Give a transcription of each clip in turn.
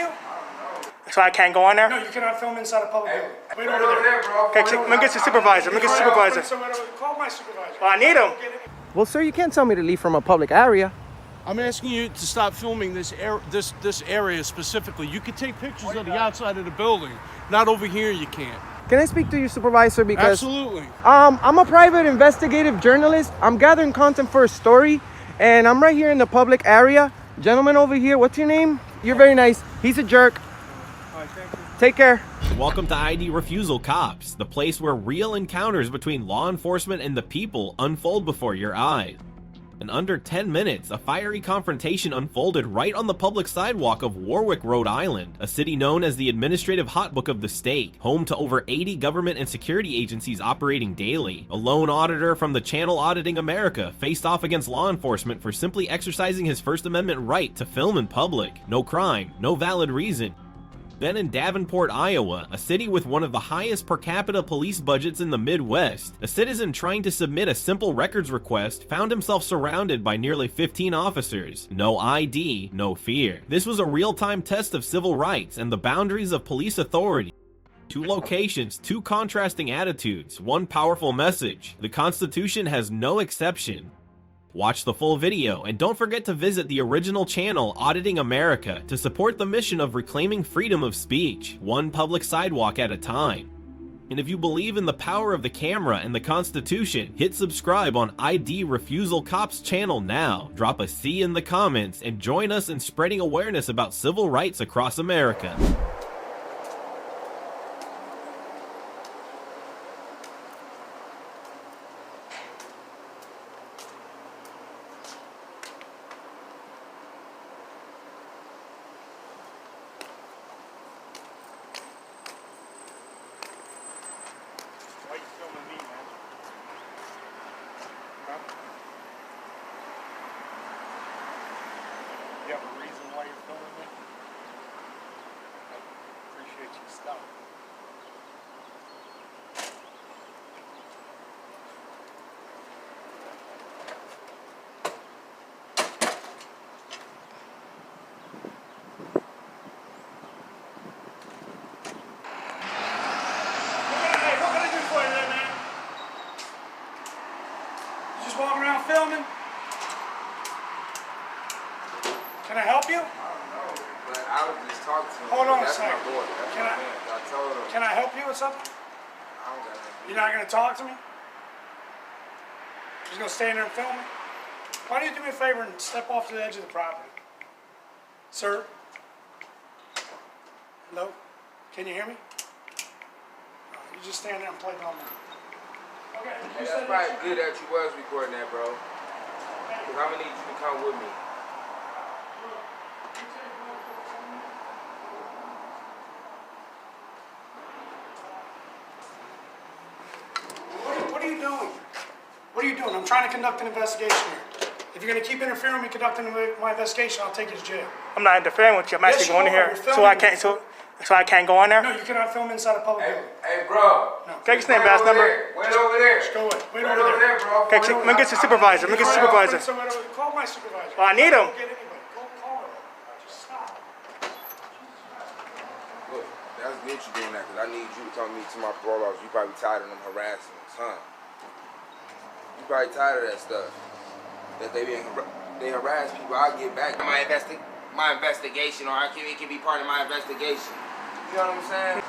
you? So I can't go in there? No, you cannot film inside a public building. Wait over there, bro. Okay, let me get your supervisor. Let me get your supervisor. Call my supervisor. Well, I need him. Well, sir, you can't tell me to leave from a public area. I'm asking you to stop filming this area specifically. You can take pictures of the outside of the building. Not over here, you can't. Can I speak to your supervisor? Because Absolutely. I'm a private investigative journalist. I'm gathering content for a story, and I'm right here in the public area. Gentleman over here, what's your name? You're very nice. He's a jerk. All right, thank you. Take care. Welcome to ID Refusal Cops, the place where real encounters between law enforcement and the people unfold before your eyes. In under 10 minutes, a fiery confrontation unfolded right on the public sidewalk of Warwick, Rhode Island, a city known as the administrative hotbook of the state, home to over 80 government and security agencies operating daily. A lone auditor from the channel Auditing America faced off against law enforcement for simply exercising his First Amendment right to film in public. No crime, no valid reason. Then in Davenport, Iowa, a city with one of the highest per capita police budgets in the Midwest, a citizen trying to submit a simple records request found himself surrounded by nearly 15 officers. No ID, no fear. This was a real-time test of civil rights and the boundaries of police authority. Two locations, two contrasting attitudes, one powerful message. The Constitution has no exception. Watch the full video, and don't forget to visit the original channel Auditing America to support the mission of reclaiming freedom of speech, one public sidewalk at a time. And if you believe in the power of the camera and the Constitution, hit subscribe on ID Refusal Cops channel now, drop a C in the comments, and join us in spreading awareness about civil rights across America. Why are you filming me, man? Huh? You have a reason why you're filming me? I appreciate you stopping. Walking around filming. Can I help you? I don't know, but I was just talking to him. Hold on a That's second. my boy. That's Can my I- man. I told him. Can I help you with something? I don't got nothing. You're not gonna talk to me? Just gonna stand there and film me? Why don't you do me a favor and step off to the edge of the property? Sir? Hello? Can you hear me? You just stand there and play dumb. Okay, Hey, that's probably good that you was recording that, bro. Because I'm going to need you to come with me. What are you doing? What are you doing? I'm trying to conduct an investigation here. If you're going to keep interfering with me conducting my investigation, I'll take you to jail. I'm not interfering with you. I'm actually Yes, you going in are. here. You're So I filming can't. me. So I can't go in there. No, you cannot film inside a public building. Hey, bro. No. Can I get your name, badge number? Wait over there. Just go away. Wait Wait over there. bro. Okay, let me get your supervisor. Let me get your supervisor. Call my supervisor. Well, I need him. Go get anybody. Go call her. Just stop. Look, that's good you doing that, because I need you to come meet to my parole officer. You probably tired of them harassing us, huh? You probably tired of that stuff. That they harass people. I'll get back to my investigation, or it can be part of my investigation. You know what I'm saying?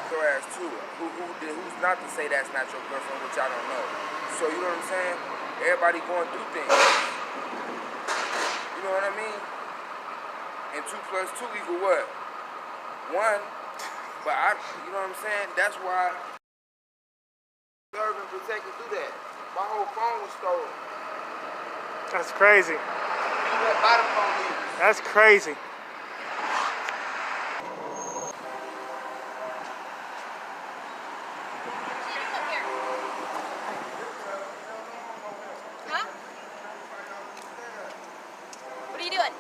Your ass too. Who's not to say that's not your girlfriend, which I don't know. So you know what I'm saying? Everybody going through things. You know what I mean? And 2 + 2 = what? 1. But you know what I'm saying? That's why serve and protect and do that. My whole phone was stolen. That's crazy. By the police. That's crazy. What are you doing?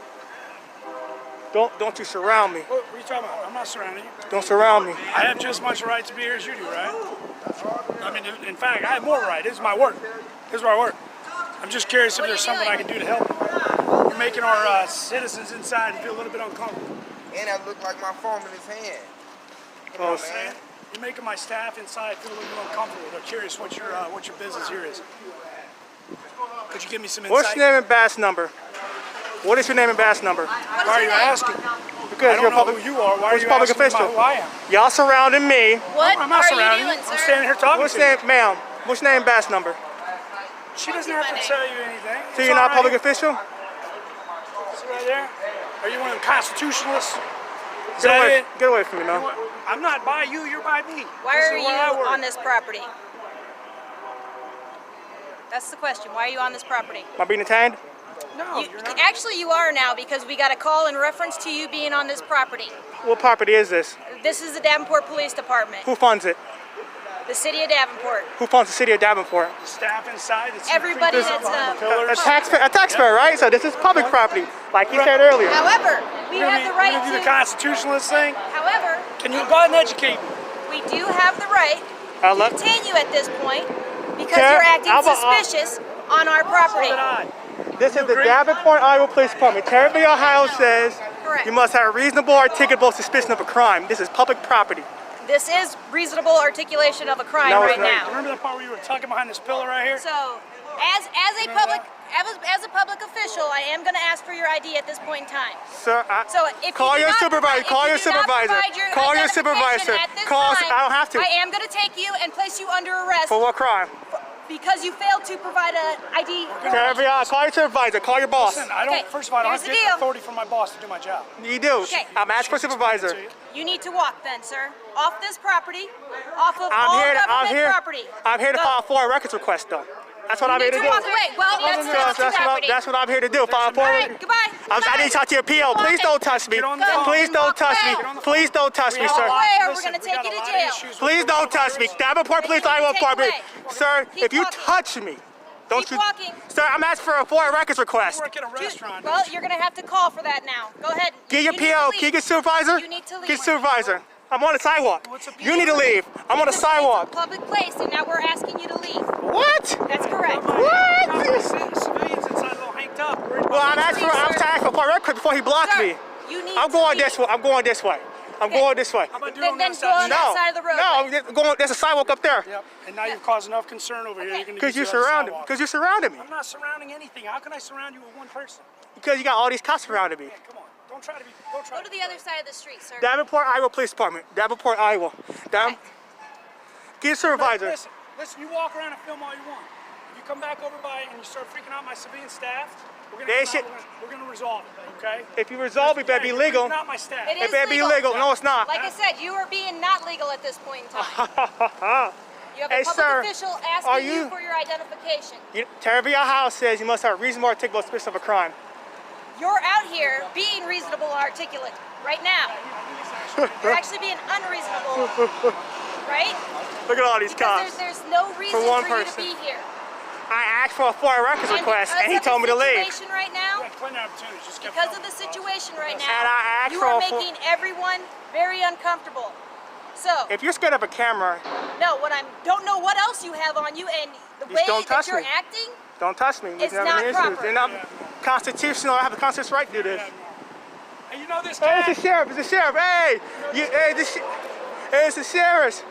Don't you surround me. What are you talking about? I'm not surrounding you. Don't surround me. I have just as much right to be here as you do, right? I mean, in fact, I have more right. This is my work. This is where I work. I'm just curious if there's something I can do to help you. You're making our citizens inside feel a little bit uncomfortable. And I look like my phone in his hand. Oh, Man. You're making my staff inside feel a little bit uncomfortable. They're curious what your business here is. Could you give me some insight? What's your name and badge number? What is your name and badge number? Why are you asking? Because I you're don't a know public, who you are. Why are who's you public asking me official. about who I am? Y'all surrounding me. What I'm not are surrounding you doing, I'm sir? standing here talking What's to you. name, ma'am? What's your name and badge number? She doesn't have to tell you anything. So you're not a public official? See right there? Are you one of them constitutionalists? Is that it? Get away from me, man. I'm not by you, you're by me. Why This are is where I you work. on this property? That's the question. Why are you on this property? Am I being detained? No, you're not. Actually, you are now because we got a call in reference to you being on this property. What property is this? This is the Davenport Police Department, Who funds it? the city of Davenport. Who funds the city of Davenport? The staff inside. It's Everybody creeping up that's, behind the A pillars. taxpayer, right? So this is public property, like you said earlier. However, we You're have the gonna right do the to. constitutionalist thing. However, Can you go ahead and educate me? we do have the right I to love- detain you at this point because Sir, you're acting I'm a- suspicious on our property. So did I. This is the agree? Davenport, Iowa Police Department. Territory, Ohio says Correct. you must have a reasonable, articulable suspicion of a crime. This is public property. This is reasonable articulation of a crime No, it's right not. now. Remember the part where you were tucking behind this pillar right here? So, as a public official, I am going to ask for your ID at this point in time. Sir, So if call you do your not supervisor. provide- Call if your you do not supervisor. provide your Call your identification supervisor. at this Call. time, I don't have to. I am going to take you and place you under arrest For what crime? because you failed to provide an ID. Territory, call your supervisor. Call your boss. Listen, I don't, Okay, first of all, I don't here's have the to get deal. authority from my boss to do my job. You do. Okay. I'm asking for supervisor. You need to walk then, sir. Off this property, off of I'm all here. government property. I'm here to Go. file for a records request, though. That's what I'm here to You do. need to walk away. Well, that's not property. That's what I'm here to do. File for All it. right, goodbye. I need to talk to your PO. Please don't touch me. Get on the phone. Please don't touch me. Get on the Please don't touch me, We have sir. a lot- away or we're listen, gonna we take got you a to lot of jail. issues with Please don't touch me. Davenport Police Iowa Take Department. away. Sir, Keep if you walking. touch me, don't Keep you. walking. Sir, I'm asking for a FOIA records request. You work at a restaurant. Well, you're gonna have to call for that now. Go ahead. Get your You need to PO. leave. Can you get supervisor? You need to leave. Get supervisor. I'm on the sidewalk. What's a You need to leave. I'm on the It's a sidewalk. public place, and now we're asking you to leave. What? That's correct. What? Civilians inside a little hanked up. Well, I'm asking for a FOIA records before he blocked Sir, me. you need I'm to going leave. this way. I'm going this way. I'm going this way. How about doing Then, on then that go on side? that side of the road. No, there's a sidewalk up there. Yep. And now you've caused enough concern over here. Okay. You're gonna Because use you the other surrounded. sidewalk. Because you surrounded me. I'm not surrounding anything. How can I surround you with one person? Because you got all these cops surrounding me. Come on. Don't try to be. Don't try Go to the other side of the street, sir. Davenport, Iowa Police Department. Davenport, Iowa. Get a supervisor. Listen, you walk around and film all you want. If you come back over by and you start freaking out my civilian staff, we're They gonna, should- we're gonna resolve it, okay? If you resolve it, better be You're legal. freaking out my staff. It It is better be legal. legal. No, it's not. Like I said, you are being not legal at this point in time. You have a Hey, public sir, official are asking you you- for your identification. Territory House says you must have a reasonable, articulable suspicion of a crime. You're out here being reasonable and articulate right now. You're actually being unreasonable, right? Look at all these Because cops. there's no reason one for you person. to be here. I asked for a FOIA records request, and he because told me to of the leave. situation right now, You got plenty of opportunities. Just get because of filming. the situation right And now, I asked you for are a full- making everyone very uncomfortable. So, If you're scared of a camera, no, don't know what else you have on you, and the Just way don't that touch you're me. acting, don't touch me. We It's can have not any issues. proper. And I'm constitutional. I have a constitutional right to do this. Hey, you know this Hey, guy? it's the sheriff. It's the sheriff. Hey, hey, it's the sheriff.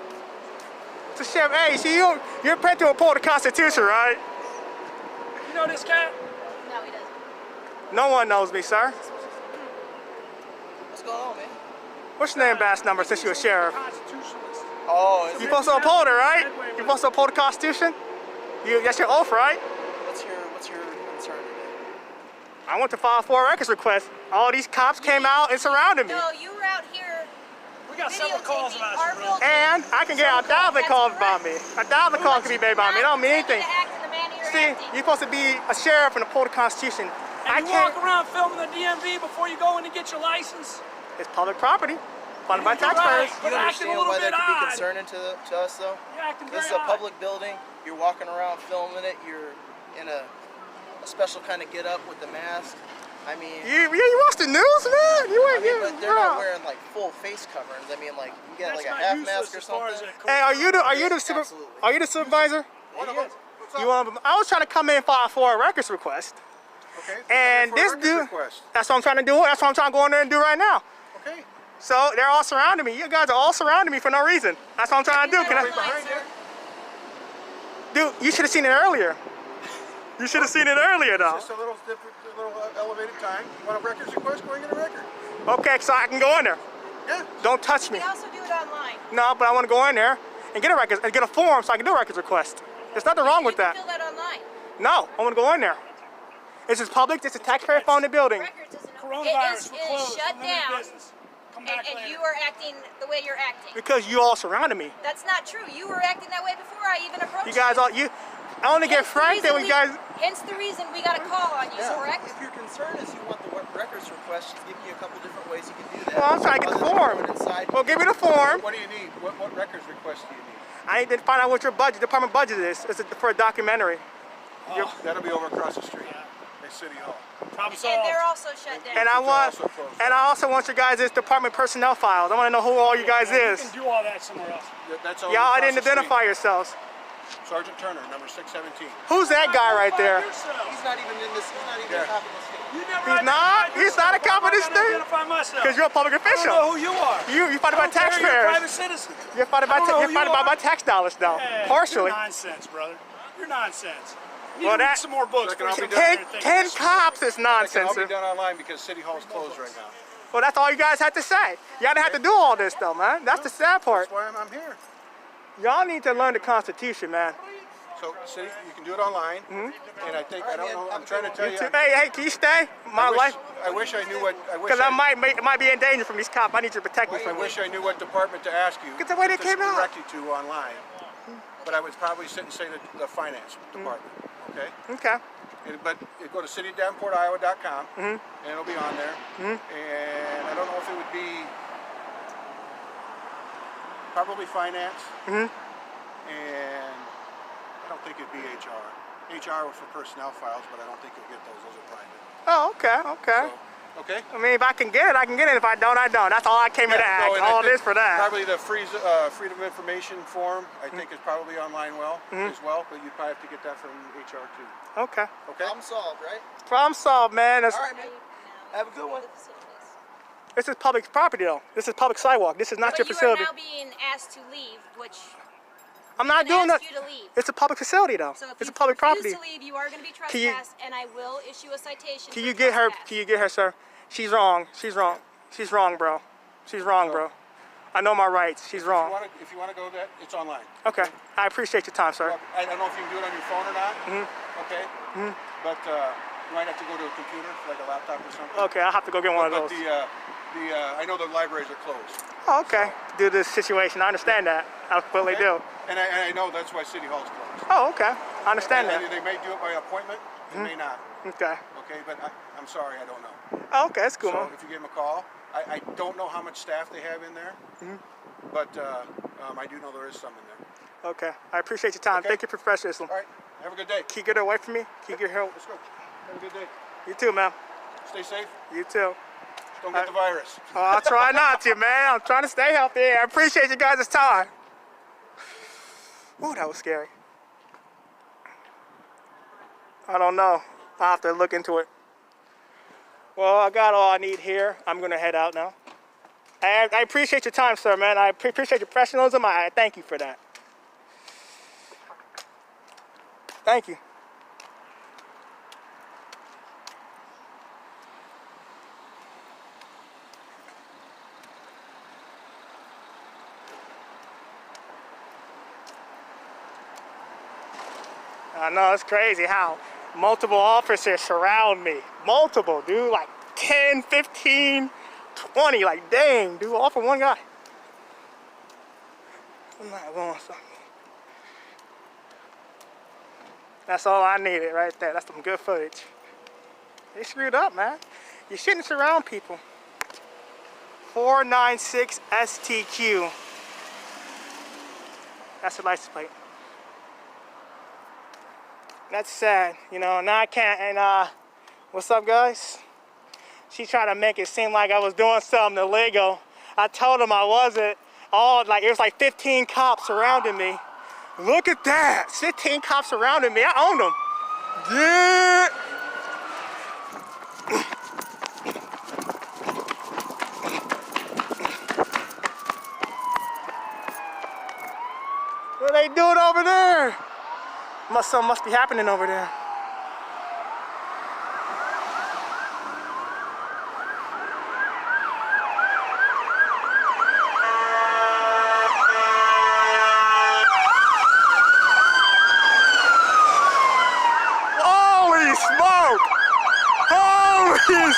It's the sheriff. Hey, see, you're paid to uphold the Constitution, right? You know this guy? no, he doesn't. No one knows me, sir. What's going on, man? What's your name, badge number, since you're a sheriff? Constitutionalist. Oh, You're supposed to uphold it, right? You're supposed to uphold the Constitution? That's your oath, right? what's your concern today? I went to file for a records request. All these cops came out and surrounded me. No, you were out here We got several calls videotaping about our you. building. And I can get 1,000 calls about me. 1,000 calls can be made about me. It don't mean anything. See, you're supposed to be a sheriff and uphold the Constitution. I And you can't. walk around filming the DMV before you go in to get your license. It's public property, funded by You're taxpayers. right. You But acting a understand little why bit that could be odd. concerning to us, though? You're acting This is very a odd. public building. You're walking around filming it. You're in a special kind of get up with the mask. I mean, You watch the news, man? but they're not wearing like full face coverings. I mean, like you get That's like a not half useless mask or as far as something. that Hey, Absolutely. are you the supervisor? Yeah. I was trying to come in and file for a records request. Okay. And For a this records dude, request. that's what I'm trying to do. That's what I'm trying to go in there and do right now. Okay. So they're all surrounding me. You guys are all surrounding me for no reason. That's what I'm trying to do. Can Right I, behind you. dude, you should have seen it earlier. You should have seen it earlier though. Just a little different, a little elevated time. You want a records request? Go and get a record. Okay, so I can go in there. Yeah. Don't touch me. We also do it online. No, but I want to go in there and get a record and get a form so I can do a records request. There's nothing wrong with You can that. fill that online. No, I want to go in there. This is public. This is taxpayer funded building. Records isn't Coronavirus, we're it is closed. shut Limited down, business. Come back and later. you are acting the way you're acting. Because you all surrounded me. That's not true. You were acting that way before I even approached You guys all I only get franked that when you guys. Hence the reason we got a call on you, correct? If your concern is you want the records request, she's giving you a couple different ways you can do that. Well, I'm trying to get the Other than form. going inside. Well, give me the form. What do you need? What records request do you need? I need to find out what your budget, department budget is. It's for a documentary. That'll be over across the street at City Hall. Problem And they're solved. also shut down. And I also want your guys' department personnel files. I want to know who all you guys You is. can do all that somewhere else. That's over Y'all across didn't the identify street. yourselves. Sergeant Turner, number 617. Who's that guy right there? He's not even in this. He's not even Yeah. a cop in this state. You never He's not? He's not a cop of this thing? identify myself. Because you're a public I don't know official. who you are. You funded by I don't care, You're a taxpayers. private citizen. You're funded by I don't know you're who funded you by are. tax dollars though. Hey, Partially. You're nonsense, brother. You're nonsense. You Well, need to read that- some more books. Reckon I'll be before you done. sit there and think 10 this shit. cops is That can all nonsense. be done online because City Hall's closed right now. Well, that's all you guys had to say. Y'all didn't have to do all this though, man. That's the sad part. That's why I'm here. Y'all need to learn the Constitution, man. So, City, you can do it online. And I think, I don't know, I'm trying to tell you. Hey, can you stay? My life, I wish I knew what. because I might be in danger from these cops. I need you to protect me I from wish this. I knew what department to ask you. Look at the way they to came out. direct you to online. But I would probably sit and say the finance department. Okay. Okay. But you go to citydavenportiowa.com and it'll be on there. And I don't know if it would be probably finance. And I don't think it'd be HR. HR for personnel files, but I don't think you'll get those. Those are private. Oh, okay. So, okay. I mean, if I can get it, I can get it. If I don't, I don't. That's all I came here to ask. and I All think this for that. Probably the freedom of information form, I think is probably online as well, but you probably have to get that from HR too. Okay. Okay? Problem solved, right? Problem solved, man. All right, man. Have a good one. This is public property, though. This is public sidewalk. This is not your But you facility. are now being asked to leave, which I'm not I'm doing gonna that. ask you to leave. It's a public facility, though. So if It's you a public refuse property. to leave, you are going to be Can you- trespassed, and I will issue a citation. Can for you get her? trespass. Can you get her, sir? She's wrong. She's wrong. She's wrong, bro. She's wrong, bro. I know my rights. She's wrong. If you want to go that, it's online. Okay. I appreciate your time, sir. I don't know if you can do it on your phone or not. Okay. But you might have to go to a computer, like a laptop or something. Okay, I'll have to go get one of But those. I know the libraries are closed. Oh, okay. Due to this situation, I understand that. I completely Okay? do. And I know that's why City Hall's closed. Oh, okay. I understand And that. they may do it by appointment, they may not. Okay. Okay, but I'm sorry, I don't know. Oh, okay, that's cool. So man. if you give them a call, I don't know how much staff they have in there, but I do know there is some in there. Okay. I appreciate your time. Okay. Thank you for professionalism. All right, have a good day. Can you get her away from me? Can you get her? Let's go. Have a good day. You too, man. Stay safe. You too. Don't get the virus. Oh, I'll try not to, man. I'm trying to stay healthy. I appreciate you guys' time. Ooh, that was scary. I don't know. I'll have to look into it. Well, I got all I need here. I'm going to head out now. I appreciate your time, sir, man. I appreciate your professionalism. I thank you for that. Thank you. I know, it's crazy how multiple officers surround me. Multiple, dude, like 10, 15, 20, like dang, dude, all for one guy. I'm not going something. That's all I needed right there. That's some good footage. They screwed up, man. You shouldn't surround people. 496 STQ. That's the license plate. That's sad, you know. Now I can't. And what's up, guys? She tried to make it seem like I was doing something illegal. I told him I wasn't. It was like 15 cops surrounding me. Look at that, 15 cops surrounding me. I owned them. Yeah. they doing over there? Something must be happening over there. Holy smoke! Holy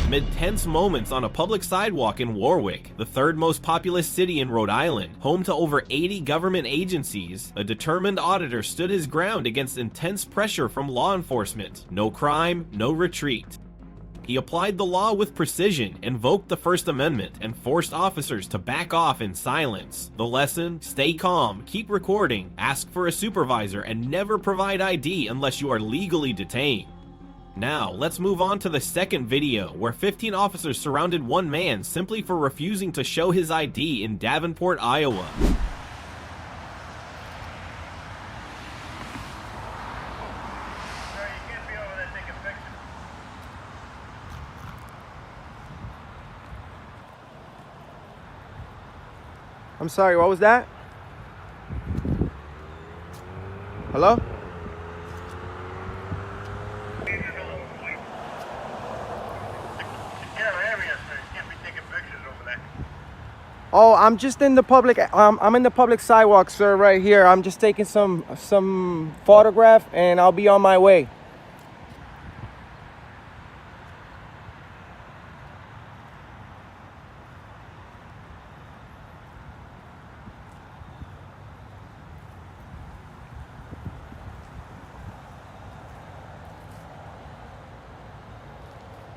Amid tense moments on a public sidewalk in Warwick, the third most populous city in Rhode Island, home to over 80 government agencies, a determined auditor stood his ground against intense pressure from law enforcement. No crime, no retreat. He applied the law with precision, invoked the First Amendment, and forced officers to back off in silence. The lesson: stay calm, keep recording, ask for a supervisor, and never provide ID unless you are legally detained. Now, let's move on to the second video, where 15 officers surrounded one man simply for refusing to show his ID in Davenport, Iowa. I'm sorry, what was that? Hello? Oh, I'm just in the public. I'm in the public sidewalk, sir, right here. I'm just taking some photograph, and I'll be on my way.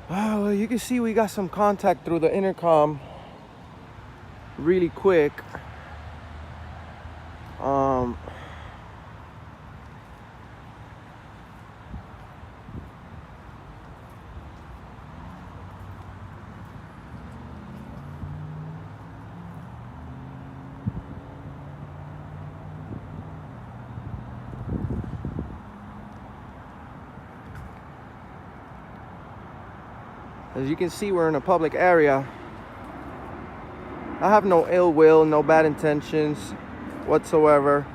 Well, you can see we got some contact through the intercom really quick. As you can see, we're in a public area. I have no ill will, no bad intentions whatsoever.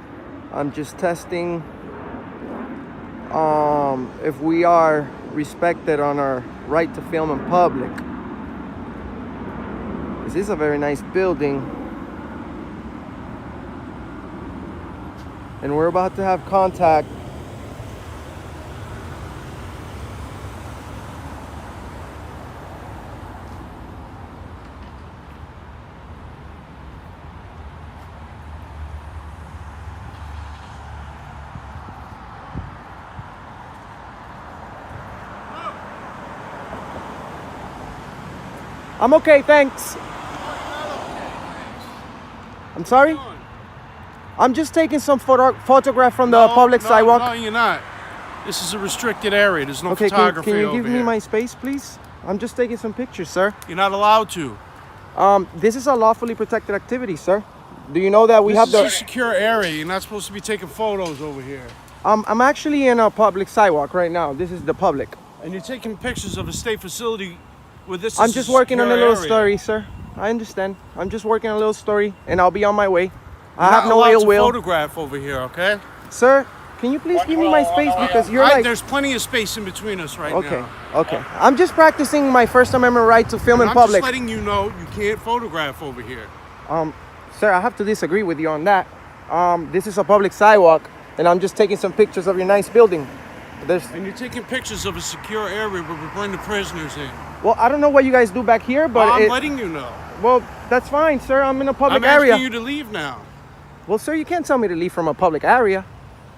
I'm just testing if we are respected on our right to film in public. This is a very nice building, and we're about to have contact. I'm okay, thanks. I'm sorry? I'm just taking some photograph from the public sidewalk. No, you're not. This is a restricted area. There's no Okay, photography can you over give me here. my space, please? I'm just taking some pictures, sir. You're not allowed to. This is a lawfully protected activity, sir. Do you know that we have This the... is a secure area. You're not supposed to be taking photos over here. I'm actually in a public sidewalk right now. This is the public. And you're taking pictures of a state facility with this. I'm just working on a little story, sir. I understand. I'm just working on a little story, and I'll be on my way. I have no ill will. Photograph over here, okay? Sir, can you please give me my space, because you're like... There's plenty of space in between us right now. Okay. I'm just practicing my First Amendment right to film in I'm public. just letting you know you can't photograph over here. Sir, I have to disagree with you on that. This is a public sidewalk, and I'm just taking some pictures of your nice building. And you're taking pictures of a secure area where we bring the prisoners in. Well, I don't know what you guys do back here, but I'm letting you know. Well, that's fine, sir. I'm in a public I'm area. asking you to leave now. Well, sir, you can't tell me to leave from a public area.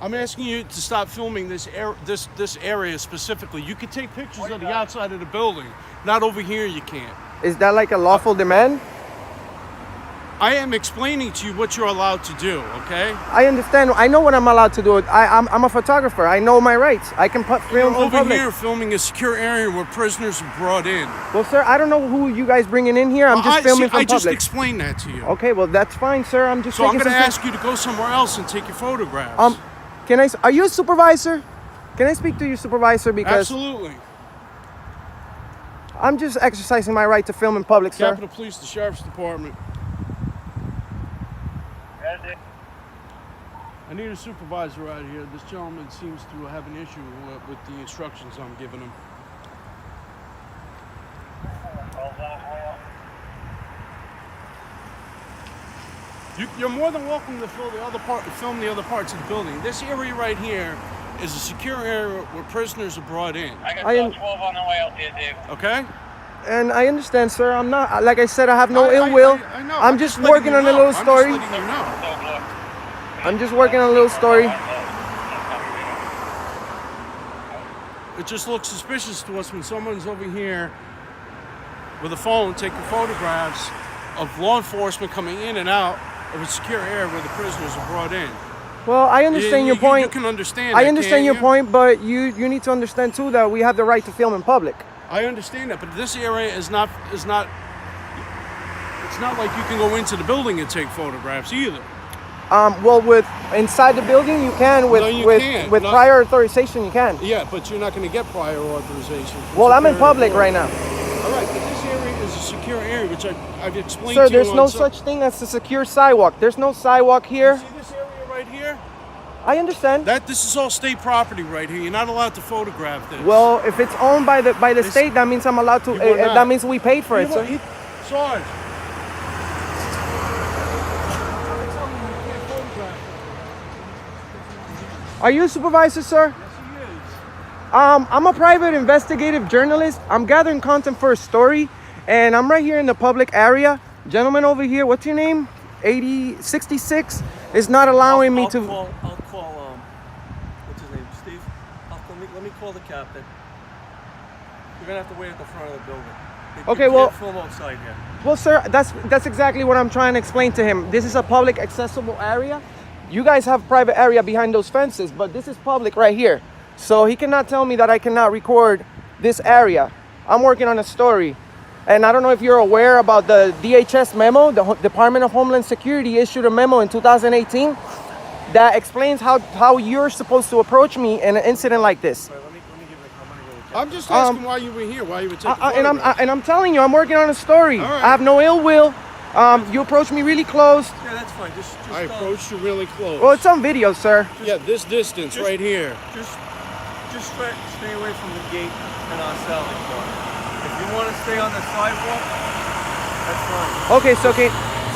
I'm asking you to stop filming this area specifically. You can take pictures of the outside of the building. Not over here, you can't. Is that like a lawful demand? I am explaining to you what you're allowed to do, okay? I understand. I know what I'm allowed to do. I'm a photographer. I know my rights. I can put You're films in over public. here filming a secure area where prisoners are brought in. Well, sir, I don't know who you guys bringing in here. I'm just filming from I just public. explained that to you. Okay, well, that's fine, sir. I'm just So I'm taking going to some ask you to go somewhere else and take your photographs. Are you a supervisor? Can I speak to your supervisor? Because Absolutely. I'm just exercising my right to film in public, sir. Capitol Police, the Sheriff's Department. I need a supervisor out here. This gentleman seems to have an issue with the instructions I'm giving him. You're more than welcome to film the other parts of the building. This area right here is a secure area where prisoners are brought in. I got 12 on the way out there, Dave. Okay? And I understand, sir. I'm not, like I said, I have no ill will. I know. I'm just working on a little story. I'm just letting you know. I'm just working on a little story. It just looks suspicious to us when someone's over here with a phone taking photographs of law enforcement coming in and out of a secure area where the prisoners are brought in. Well, I understand your point. You can understand I that, understand your can't you? point, but you need to understand too that we have the right to film in public. I understand that, but this area is not. It's not like you can go into the building and take photographs either. Well, with inside the building you can. With No, you can't. with No. prior authorization you can. Yeah, but you're not going to get prior authorization. Well, I'm in public right now. All right, but this area is a secure area, which I've explained Sir, to you. there's no such thing as a secure sidewalk. There's no sidewalk here. See this area right here? I understand. This is all state property right here. You're not allowed to photograph this. Well, if it's owned by the state, that means I'm allowed to. You are not. That means we paid for it, sir. Sarge. Are you a supervisor, sir? Yes, he is. I'm a private investigative journalist. I'm gathering content for a story, and I'm right here in the public area. Gentleman over here, what's your name? 8066 is not allowing me to. I'll call, what's his name, Steve? Let me call the captain. You're gonna have to wait at the front of the building. Okay, well. Film outside here. Well, sir, that's exactly what I'm trying to explain to him. This is a public accessible area. You guys have private area behind those fences, but this is public right here. So he cannot tell me that I cannot record this area. I'm working on a story. And I don't know if you're aware about the DHS memo. The Department of Homeland Security issued a memo in 2018 that explains how you're supposed to approach me in an incident like this. Let me give it a comment. I'm just asking why you were here, why you were taking photographs. And I'm telling you, I'm working on a story. All right. I have no ill will. You approached me really close. Yeah, that's fine. Just I approached you really close. Well, it's on video, sir. Yeah, this distance right here. Just stay away from the gate and our selling point. If you want to stay on the sidewalk, that's fine. Okay,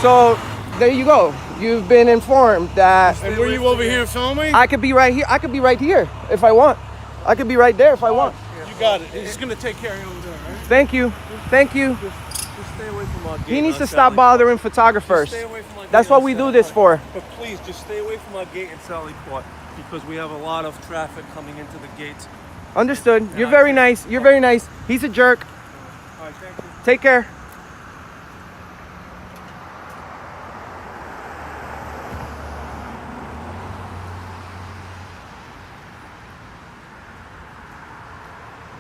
so there you go. You've been informed that And were you over here filming? I could be right here. I could be right here if I want. I could be right there if I want. You got it. He's going to take care of you over there, right? Thank you. Thank you. Just stay away from our gate. He needs and to our stop selling bothering point. photographers. Just stay away from our gate That's and what our we do selling this point. for. But please, just stay away from our gate and Sally Port because we have a lot of traffic coming into the gates. Understood. You're very nice. You're very nice. He's a jerk. All right, thank you. Take care.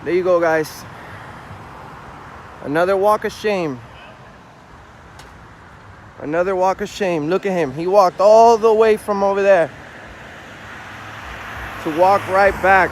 There you go, guys. Another walk of shame. Another walk of shame. Look at him. He walked all the way from over there to walk right back.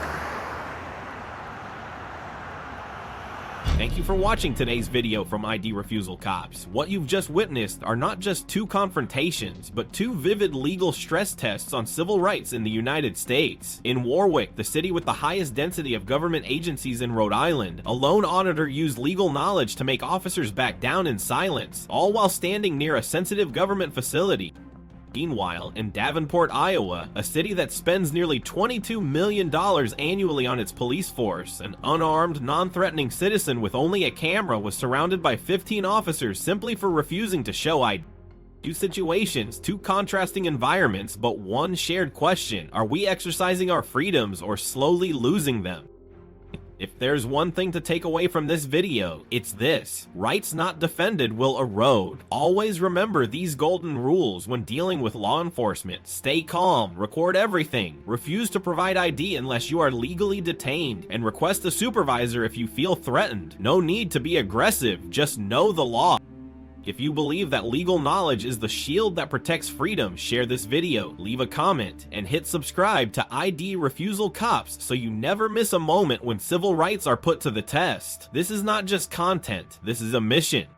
Thank you for watching today's video from ID Refusal Cops. What you've just witnessed are not just two confrontations, but two vivid legal stress tests on civil rights in the United States. In Warwick, the city with the highest density of government agencies in Rhode Island, a lone auditor used legal knowledge to make officers back down in silence, all while standing near a sensitive government facility. Meanwhile, in Davenport, Iowa, a city that spends nearly $22 million annually on its police force, an unarmed, non-threatening citizen with only a camera was surrounded by 15 officers simply for refusing to show ID. Two situations, two contrasting environments, but one shared question. Are we exercising our freedoms or slowly losing them? If there's one thing to take away from this video, it's this: rights not defended will erode. Always remember these golden rules when dealing with law enforcement. Stay calm, record everything, refuse to provide ID unless you are legally detained, and request a supervisor if you feel threatened. No need to be aggressive, just know the law. If you believe that legal knowledge is the shield that protects freedom, share this video, leave a comment, and hit subscribe to ID Refusal Cops so you never miss a moment when civil rights are put to the test. This is not just content, this is a mission.